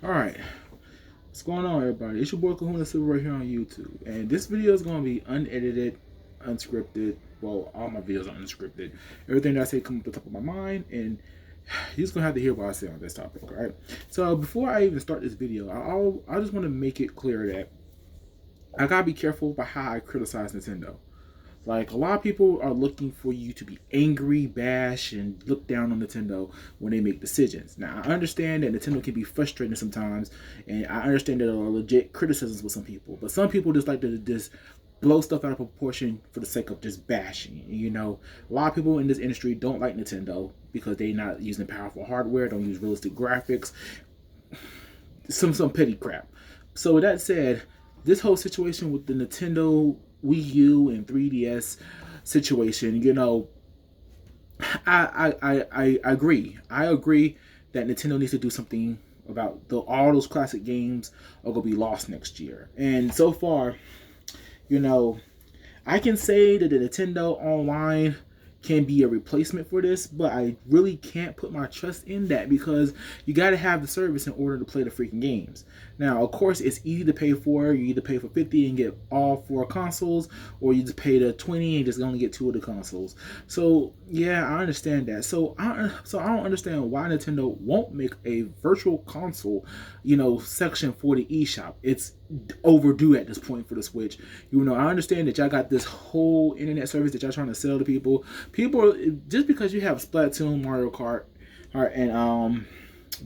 Alright, what's going on, everybody? It's your boy Kahuna Silver right here on YouTube. And this video is going to be unedited, unscripted. Well, all my videos are unscripted. Everything that I say comes to the top of my mind, and you're just going to have to hear what I say on this topic, alright? So, before I even start this video, I just want to make it clear that I got to be careful about how I criticize Nintendo. Like, a lot of people are looking for you to be angry, bash, and look down on Nintendo when they make decisions. Now, I understand that Nintendo can be frustrating sometimes, and I understand that there are legit criticisms with some people. But some people just like to just blow stuff out of proportion for the sake of just bashing. You know, a lot of people in this industry don't like Nintendo because they're not using powerful hardware, don't use realistic graphics, some petty crap. So with that said, this whole situation with the Nintendo Wii U and 3DS situation, you know, I agree. I agree that Nintendo needs to do something about all those classic games are gonna be lost next year. And so far, you know, I can say that the Nintendo Online can be a replacement for this, but I really can't put my trust in that because you got to have the service in order to play the freaking games. Now, of course, it's easy to pay for. You either pay for 50 and get all 4 consoles, or you just pay the 20 and just only get 2 of the consoles. So yeah, I understand that. So I don't understand why Nintendo won't make a virtual console, you know, section for the eShop. It's overdue at this point for the Switch. You know, I understand that y'all got this whole internet service that y'all trying to sell to people. People, just because you have Splatoon, Mario Kart, and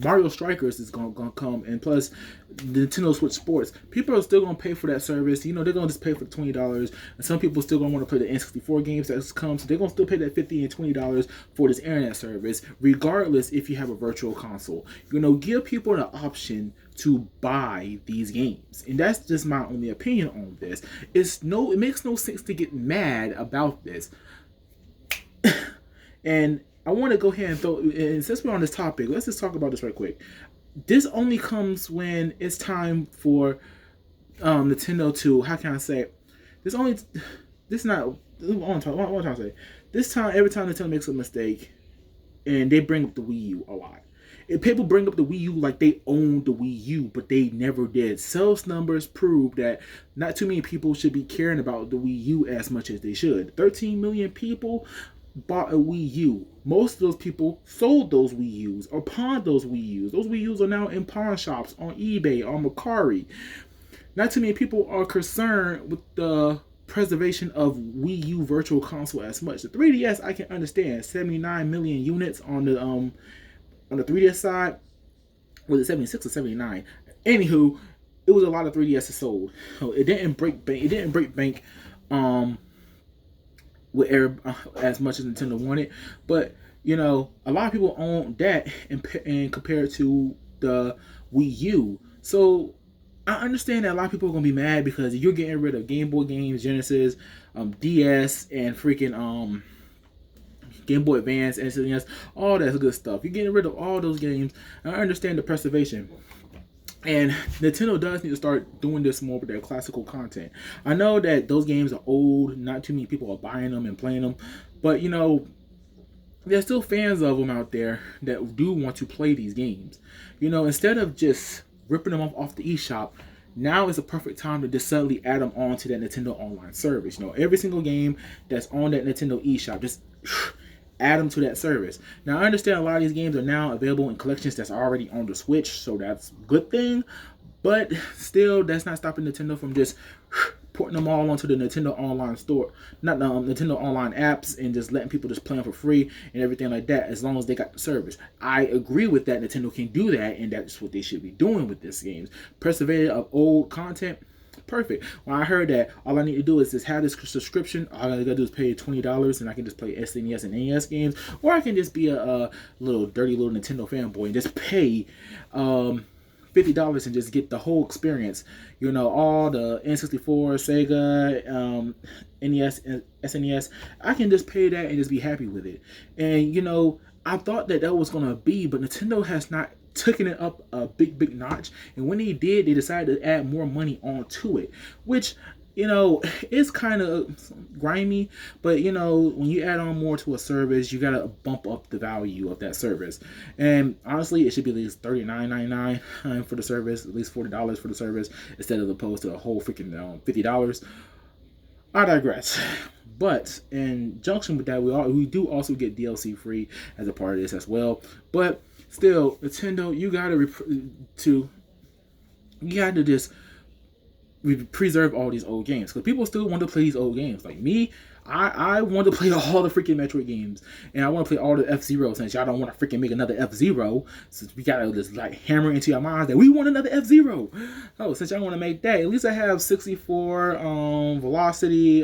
Mario Strikers is gonna come, and plus Nintendo Switch Sports, people are still gonna pay for that service. You know, they're gonna just pay for $20, and some people still gonna want to play the N64 games that come, so they're gonna still pay that $50 and $20 for this internet service, regardless if you have a virtual console. You know, give people the option to buy these games, and that's just my only opinion on this. It makes no sense to get mad about this. And I want to go ahead and and since we're on this topic, let's just talk about this right quick. This only comes when it's time for Nintendo to, how can I say it? This not, what I'm trying to say. This time, every time Nintendo makes a mistake, and they bring up the Wii U a lot. And people bring up the Wii U like they own the Wii U, but they never did. Sales numbers prove that not too many people should be caring about the Wii U as much as they should. 13 million people bought a Wii U. Most of those people sold those Wii U's or pawned those Wii U's. Those Wii U's are now in pawn shops, on eBay, on Mercari. Not too many people are concerned with the preservation of Wii U Virtual Console as much. The 3DS I can understand, 79 million units on the 3DS side. Was it 76 or 79? Anywho, it was a lot of 3DSs sold. It didn't break bank. It didn't break bank. With as much as Nintendo wanted, but you know, a lot of people own that and compare it to the Wii U. So I understand that a lot of people are gonna be mad because you're getting rid of Game Boy games, Genesis, DS, and freaking Game Boy Advance, SNES, all that good stuff. You're getting rid of all those games. I understand the preservation. And Nintendo does need to start doing this more with their classical content. I know that those games are old, not too many people are buying them and playing them, but you know, there's still fans of them out there that do want to play these games. You know, instead of just ripping them off the eShop, now is a perfect time to just suddenly add them on to that Nintendo Online service. You know, every single game that's on that Nintendo eShop, just add them to that service. Now, I understand a lot of these games are now available in collections that's already on the Switch, so that's a good thing. But still, that's not stopping Nintendo from just putting them all onto the Nintendo Online store, not the Nintendo Online apps, and just letting people just play them for free and everything like that, as long as they got the service. I agree with that. Nintendo can do that, and that's what they should be doing with these games. Preservation of old content. Perfect. When I heard that, all I need to do is just have this subscription. All I gotta do is pay $20, and I can just play SNES and NES games, or I can just be a little dirty little Nintendo fanboy and just pay $50 and just get the whole experience. You know, all the N64, Sega, NES, SNES. I can just pay that and just be happy with it. And you know, I thought that was gonna be, but Nintendo has not taking it up a big notch, and when they did, they decided to add more money onto it, which you know, it's kind of grimy, but you know, when you add on more to a service, you gotta bump up the value of that service. And honestly, it should be at least $39.99 for the service, at least $40 for the service, instead of opposed to a whole freaking $50. I digress. But in junction with that, we do also get DLC free as a part of this as well. But still, Nintendo, you got to just preserve all these old games, because people still want to play these old games. Like me, I want to play all the freaking Metroid games, and I want to play all the F-Zero, since y'all don't want to freaking make another F-Zero, since we gotta just like hammer into your minds that we want another F-Zero. Oh, since y'all want to make that, at least I have 64 Velocity,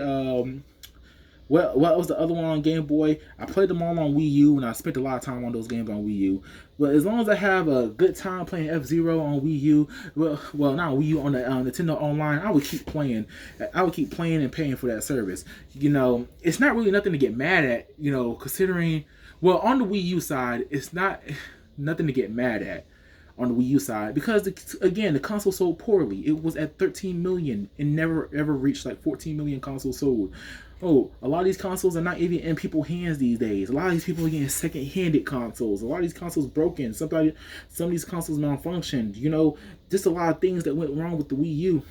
what was the other one on Game Boy? I played them all on Wii U, and I spent a lot of time on those games on Wii U. But as long as I have a good time playing F-Zero on Wii U, well, not Wii U, on the Nintendo Online, I would keep playing. I would keep playing and paying for that service. You know, it's not really nothing to get mad at, you know, considering, well, on the Wii U side, it's not nothing to get mad at on the Wii U side, because again, the console sold poorly. It was at 13 million and never ever reached like 14 million consoles sold. Oh, a lot of these consoles are not even in people's hands these days. A lot of these people are getting second-handed consoles. A lot of these consoles broken. Some of these consoles malfunctioned. You know, just a lot of things that went wrong with the Wii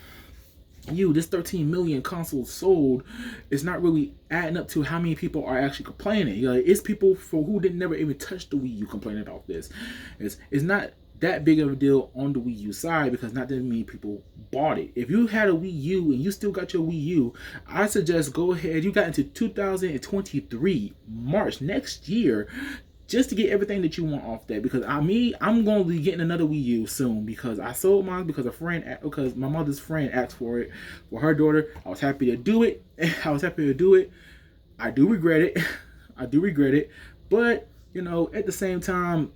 U. This 13 million consoles sold is not really adding up to how many people are actually complaining. You know, it's people who didn't never even touch the Wii U complaining about this. It's not that big of a deal on the Wii U side, because not that many people bought it. If you had a Wii U and you still got your Wii U, I suggest go ahead. You got into 2023 March next year, just to get everything that you want off that. Because I'm going to be getting another Wii U soon, because I sold mine because my mother's friend asked for it for her daughter. I was happy to do it. I do regret it. But you know, at the same time,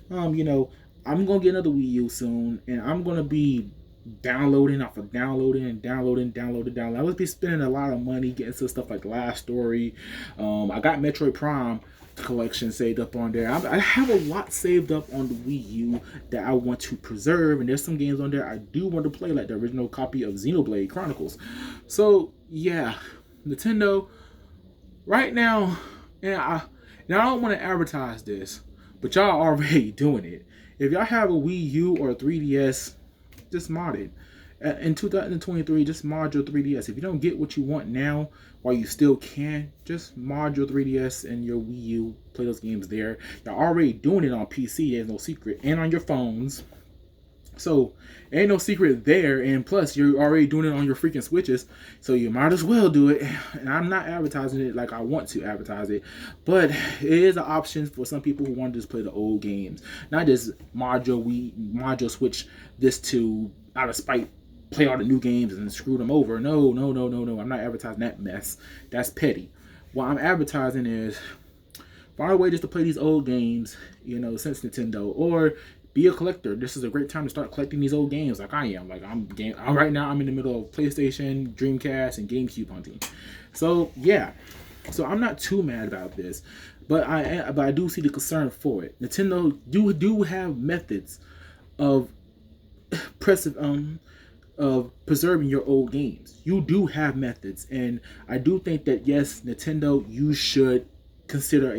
you know, I'm gonna get another Wii U soon, and I'm gonna be downloading. I'm gonna be spending a lot of money getting some stuff like Last Story. I got Metroid Prime collection saved up on there. I have a lot saved up on the Wii U that I want to preserve, and there's some games on there I do want to play, like the original copy of Xenoblade Chronicles. So yeah, Nintendo, right now, and I don't want to advertise this, but y'all already doing it. If y'all have a Wii U or a 3DS, just mod it. In 2023, just mod your 3DS. If you don't get what you want now, while you still can, just mod your 3DS and your Wii U. Play those games there. Y'all already doing it on PC, there's no secret, and on your phones. So, ain't no secret there, and plus, you're already doing it on your freaking Switches, so you might as well do it. And I'm not advertising it like I want to advertise it, but it is an option for some people who want to just play the old games. Not just mod your Switch this to, out of spite, play all the new games and screw them over. No. I'm not advertising that mess. That's petty. What I'm advertising is, find a way just to play these old games, you know, since Nintendo, or be a collector. This is a great time to start collecting these old games, like I am. Like right now, I'm in the middle of PlayStation, Dreamcast, and GameCube hunting. So yeah, so I'm not too mad about this, but I do see the concern for it. Nintendo do have methods of preserving your old games. You do have methods, and I do think that yes, Nintendo, you should consider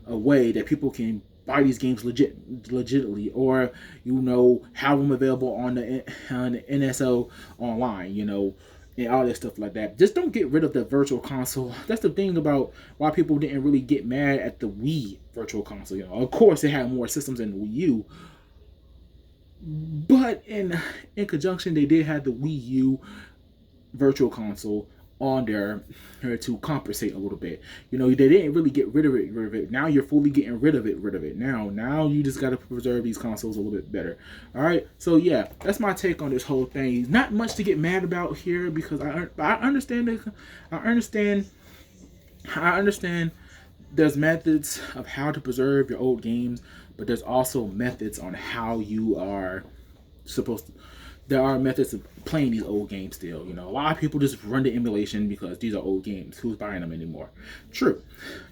a way that people can buy these games legitimately, or you know, have them available on the NSO online, you know, and all that stuff like that. Just don't get rid of the virtual console. That's the thing about why people didn't really get mad at the Wii virtual console. You know, of course, it had more systems than the Wii U, but in conjunction, they did have the Wii U virtual console on there to compensate a little bit. You know, they didn't really get rid of it. Now you're fully getting rid of it. Now you just got to preserve these consoles a little bit better. All right. So yeah, that's my take on this whole thing. Not much to get mad about here, because I understand. There's methods of how to preserve your old games, but there's also methods on how you are supposed to. There are methods of playing these old games still. You know, a lot of people just run the emulation because these are old games. Who's buying them anymore? True.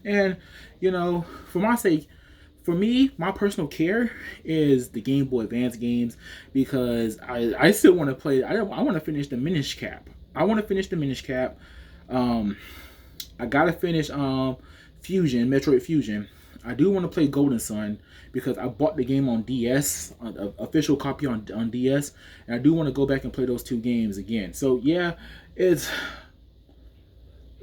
And, you know, for my sake, for me, my personal care is the Game Boy Advance games because I still want to play. I want to finish the Minish Cap. I want to finish the Minish Cap. Um, I gotta finish Fusion, Metroid Fusion. I do want to play Golden Sun because I bought the game on DS, official copy on DS, and I do want to go back and play those two games again. So it's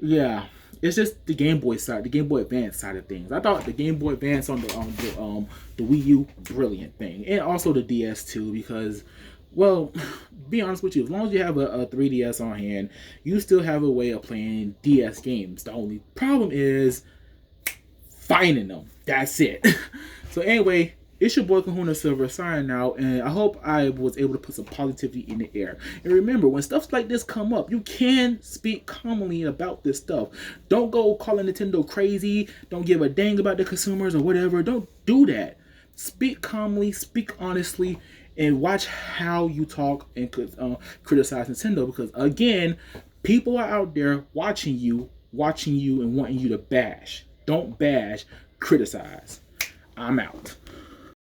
yeah, it's just the Game Boy side, the Game Boy Advance side of things. I thought the Game Boy Advance on the Wii U, brilliant thing, and also the DS too, because, well, be honest with you, as long as you have a 3DS on hand, you still have a way of playing DS games. The only problem is finding them. That's it. So anyway, it's your boy Kahuna Silver signing out, and I hope I was able to put some positivity in the air. And remember, when stuff like this come up, you can speak calmly about this stuff. Don't go calling Nintendo crazy. Don't give a dang about the consumers or whatever. Don't do that. Speak calmly, speak honestly, and watch how you talk and criticize Nintendo, because again, people are out there watching you and wanting you to bash. Don't bash, criticize. I'm out.